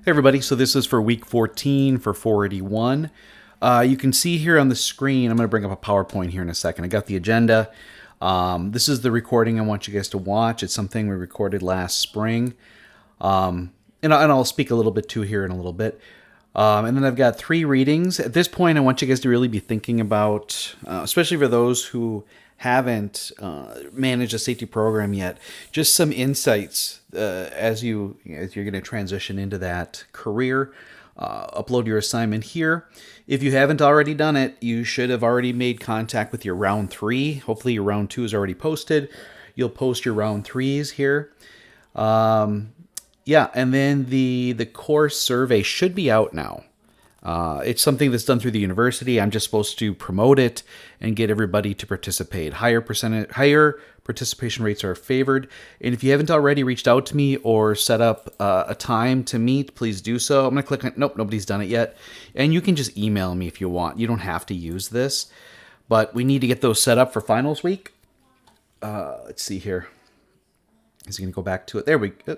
Hey everybody, so this is for week 14 for 481. You can see here on the screen, I'm going to bring up a PowerPoint here in a second. I got the agenda. This is the recording I want you guys to watch. It's something we recorded last spring. And I'll speak a little bit to here in a little bit. And then I've got 3 readings. At this point, I want you guys to really be thinking about, especially for those who haven't managed a safety program yet, just some insights as you're going to transition into that career. Upload your assignment here. If you haven't already done it, you should have already made contact with your round 3. Hopefully your round 2 is already posted. You'll post your round 3s here. Yeah, and then the course survey should be out now. It's something that's done through the university. I'm just supposed to promote it and get everybody to participate. Higher participation rates are favored. And if you haven't already reached out to me or set up a time to meet, please do so. I'm going to click on, nope, nobody's done it yet. And you can just email me if you want. You don't have to use this. But we need to get those set up for finals week. Let's see here. Is he going to go back to it? There we go.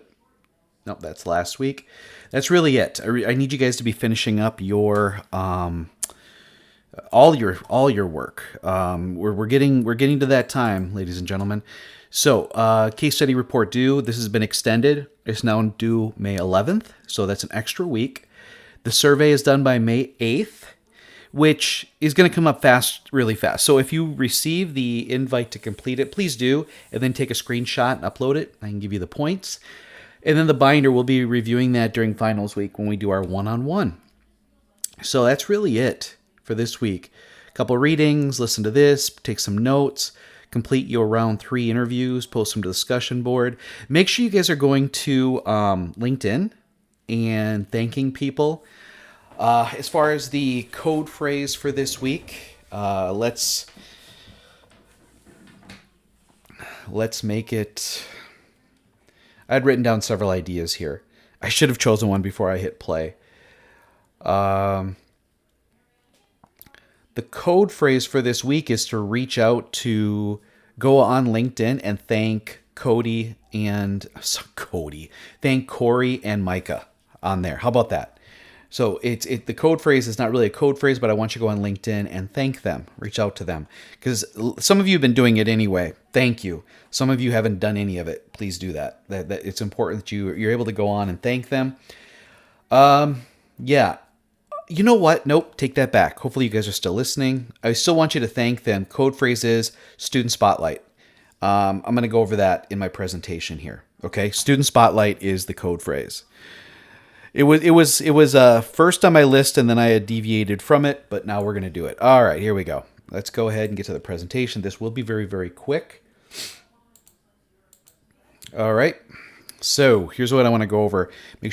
Nope, that's last week. That's really it. I need you guys to be finishing up your all your work. We're getting to that time, ladies and gentlemen. So case study report due. This has been extended. It's now due May 11th, so that's an extra week. The survey is done by May 8th, which is going to come up really fast. So if you receive the invite to complete it, please do, and then take a screenshot and upload it. I can give you the points. And then the binder, will be reviewing that during finals week when we do our one-on-one. So that's really it for this week. A couple readings, listen to this, take some notes, complete your round 3 interviews, post them to the discussion board. Make sure you guys are going to LinkedIn and thanking people. As far as the code phrase for this week, let's make it... I'd written down several ideas here. I should have chosen one before I hit play. The code phrase for this week is to reach out to go on LinkedIn and thank Corey and Micah on there. How about that? So the code phrase is not really a code phrase, but I want you to go on LinkedIn and thank them. Reach out to them. Because some of you have been doing it anyway. Thank you. Some of you haven't done any of it. Please do that. That it's important that you're able to go on and thank them. Yeah. You know what? Nope. Take that back. Hopefully you guys are still listening. I still want you to thank them. Code phrase is Student Spotlight. I'm going to go over that in my presentation here. Okay. Student Spotlight is the code phrase. It was first on my list, and then I had deviated from it, but now we're going to do it. All right, here we go. Let's go ahead and get to the presentation. This will be very, very quick. All right. So here's what I want to go over. I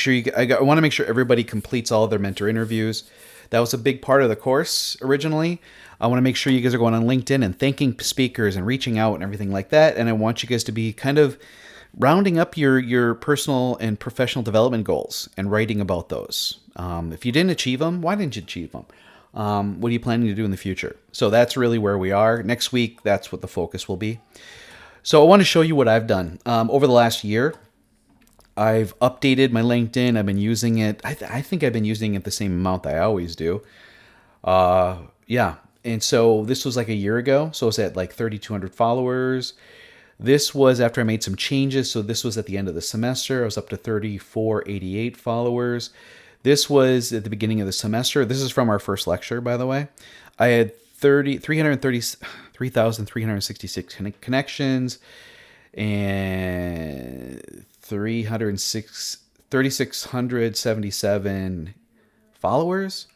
want to make sure everybody completes all of their mentor interviews. That was a big part of the course originally. I want to make sure you guys are going on LinkedIn and thanking speakers and reaching out and everything like that. And I want you guys to be kind of rounding up your personal and professional development goals and writing about those. If you didn't achieve them, why didn't you achieve them? What are you planning to do in the future? So that's really where we are. Next week, that's what the focus will be. So I want to show you what I've done. Over the last year, I've updated my LinkedIn. I've been using it. I think I've been using it the same amount that I always do. Yeah. And so this was like a year ago. So it's at like 3,200 followers. This was after I made some changes, so this was at the end of the semester. I was up to 3,488 followers. This was at the beginning of the semester. This is from our first lecture, by the way. I had 3,366 connections and 3,677 followers.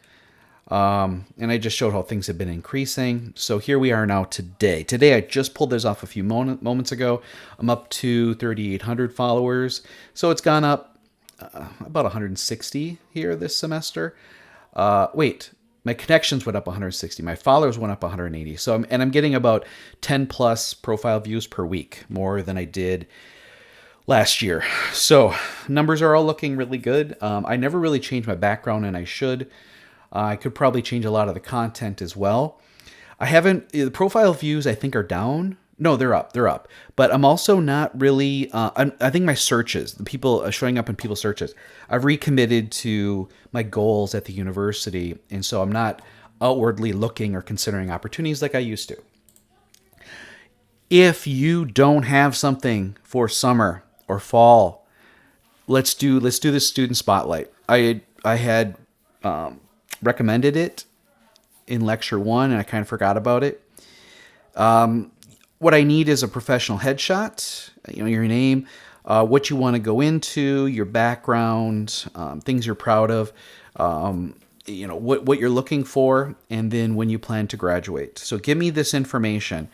And I just showed how things have been increasing. So here we are now today. Today, I just pulled this off a few moments ago. I'm up to 3,800 followers. So it's gone up about 160 here this semester. Wait, my connections went up 160. My followers went up 180. So I'm getting about 10 plus profile views per week, more than I did last year. So numbers are all looking really good. I never really changed my background, and I should. I could probably change a lot of the content as well. The profile views I think are down No, they're up. They're up. But I'm also not really. I think my searches, the people showing up in people's searches, I've recommitted to my goals at the university, and so I'm not outwardly looking or considering opportunities like I used to. If you don't have something for summer or fall, let's do this student spotlight. I had recommended it in lecture one, and I kind of forgot about it. What I need is a professional headshot, your name, what you want to go into, your background, things you're proud of, what you're looking for, and then when you plan to graduate. So give me this information.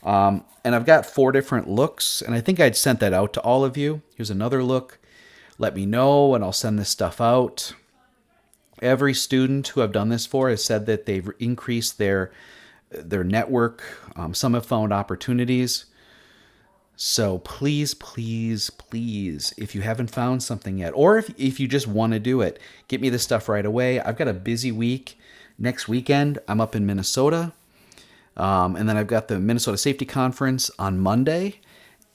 And I've got 4 different looks, and I think I'd sent that out to all of you. Here's another look. Let me know, and I'll send this stuff out. Every student who I've done this for has said that they've increased their network. Some have found opportunities. So please, please, please, if you haven't found something yet, or if you just want to do it, get me this stuff right away. I've got a busy week. Next weekend, I'm up in Minnesota. And then I've got the Minnesota Safety Conference on Monday.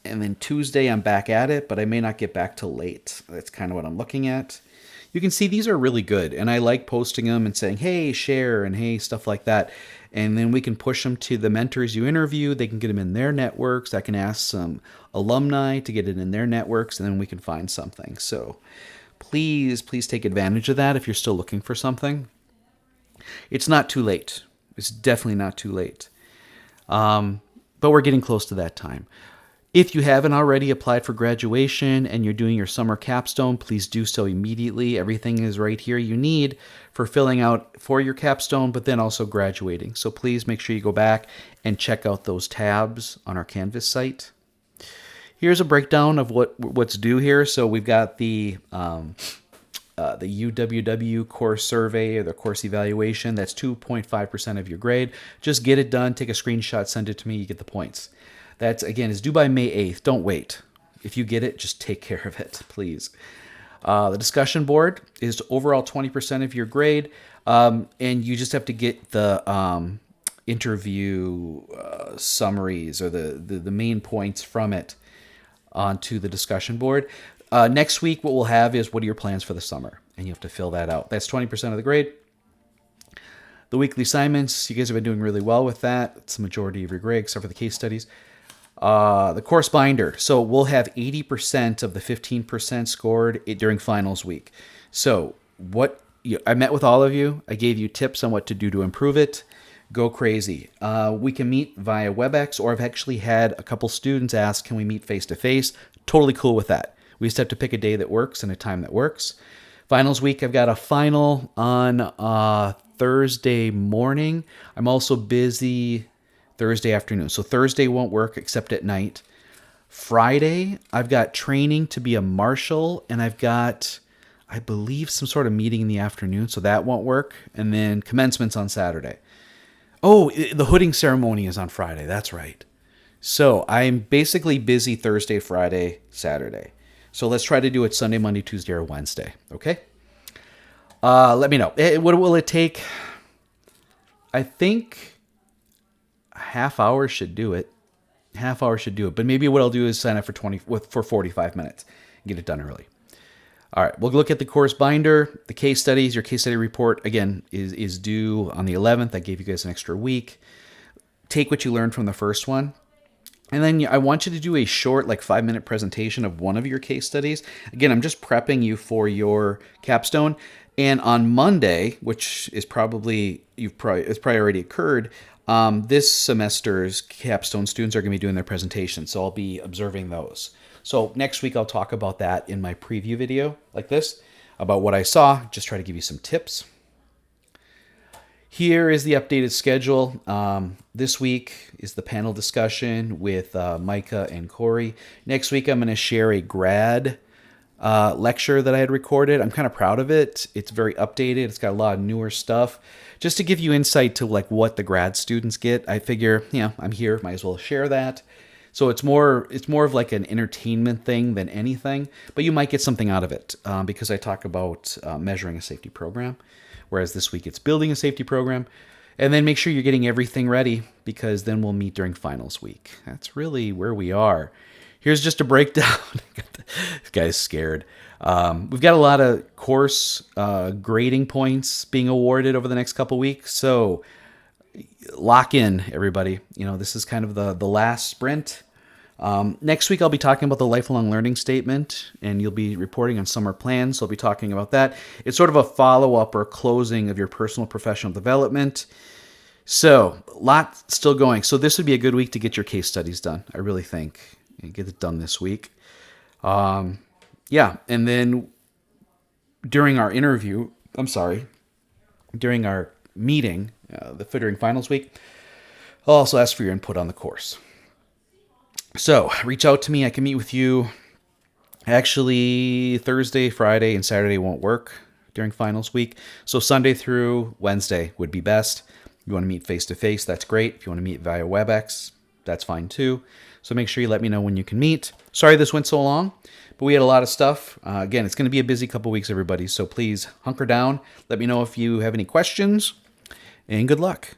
And then Tuesday, I'm back at it, but I may not get back till late. That's kind of what I'm looking at. You can see these are really good, and I like posting them and saying, hey, share, and hey, stuff like that. And then we can push them to the mentors you interview. They can get them in their networks. I can ask some alumni to get it in their networks, and then we can find something. So please, please take advantage of that if you're still looking for something. It's not too late. It's definitely not too late. But we're getting close to that time. If you haven't already applied for graduation and you're doing your summer capstone, please do so immediately. Everything is right here you need for filling out for your capstone, but then also graduating. So please make sure you go back and check out those tabs on our Canvas site. Here's a breakdown of what's due here. So we've got the UWW course survey or the course evaluation. That's 2.5% of your grade. Just get it done. Take a screenshot, send it to me. You get the points. That's, again, is due by May 8th. Don't wait. If you get it, just take care of it, please. The discussion board is overall 20% of your grade, and you just have to get the interview summaries or the main points from it onto the discussion board. Next week, what we'll have is what are your plans for the summer, and you have to fill that out. That's 20% of the grade. The weekly assignments, you guys have been doing really well with that. It's the majority of your grade, except for the case studies. The course binder. So we'll have 80% of the 15% scored during finals week. So I met with all of you. I gave you tips on what to do to improve it. Go crazy. We can meet via WebEx, or I've actually had a couple students ask, can we meet face-to-face? Totally cool with that. We just have to pick a day that works and a time that works. Finals week, I've got a final on Thursday morning. I'm also busy Thursday afternoon. So Thursday won't work except at night. Friday, I've got training to be a marshal, and I've got, I believe, some sort of meeting in the afternoon, so that won't work. And then commencement's on Saturday. Oh, the hooding ceremony is on Friday. That's right. So I'm basically busy Thursday, Friday, Saturday. So let's try to do it Sunday, Monday, Tuesday, or Wednesday. Okay? Let me know. What will it take? I think half hour should do it. But maybe what I'll do is sign up for 45 minutes and get it done early. All right, we'll look at the course binder, the case studies. Your case study report, again, is due on the 11th. I gave you guys an extra week. Take what you learned from the first one. And then I want you to do a short, 5-minute presentation of one of your case studies. Again, I'm just prepping you for your capstone. And on Monday, which is it's probably already occurred, this semester's capstone students are going to be doing their presentation. So I'll be observing those. So next week, I'll talk about that in my preview video like this, about what I saw, just try to give you some tips. Here is the updated schedule. This week is the panel discussion with Micah and Corey. Next week, I'm going to share a grad lecture that I had recorded. I'm kind of proud of it. It's very updated. It's got a lot of newer stuff. Just to give you insight to what the grad students get, I figure, I'm here, might as well share that. So it's more of an entertainment thing than anything, but you might get something out of it because I talk about measuring a safety program, whereas this week it's building a safety program. And then make sure you're getting everything ready, because then we'll meet during finals week. That's really where we are. Here's just a breakdown. This guy's scared. We've got a lot of course grading points being awarded over the next couple weeks. So lock in, everybody. This is kind of the last sprint. Next week, I'll be talking about the lifelong learning statement, and you'll be reporting on summer plans. So I'll be talking about that. It's sort of a follow-up or closing of your personal professional development. So a lot still going. So this would be a good week to get your case studies done, I really think. And get it done this week. Yeah, and then during our meeting, the Fittering Finals week, I'll also ask for your input on the course. So reach out to me. I can meet with you. Actually, Thursday, Friday, and Saturday won't work during finals week. So Sunday through Wednesday would be best. If you want to meet face-to-face, that's great. If you want to meet via WebEx, that's fine too. So make sure you let me know when you can meet. Sorry this went so long, but we had a lot of stuff. Again, it's going to be a busy couple weeks, everybody. So please hunker down. Let me know if you have any questions, and good luck.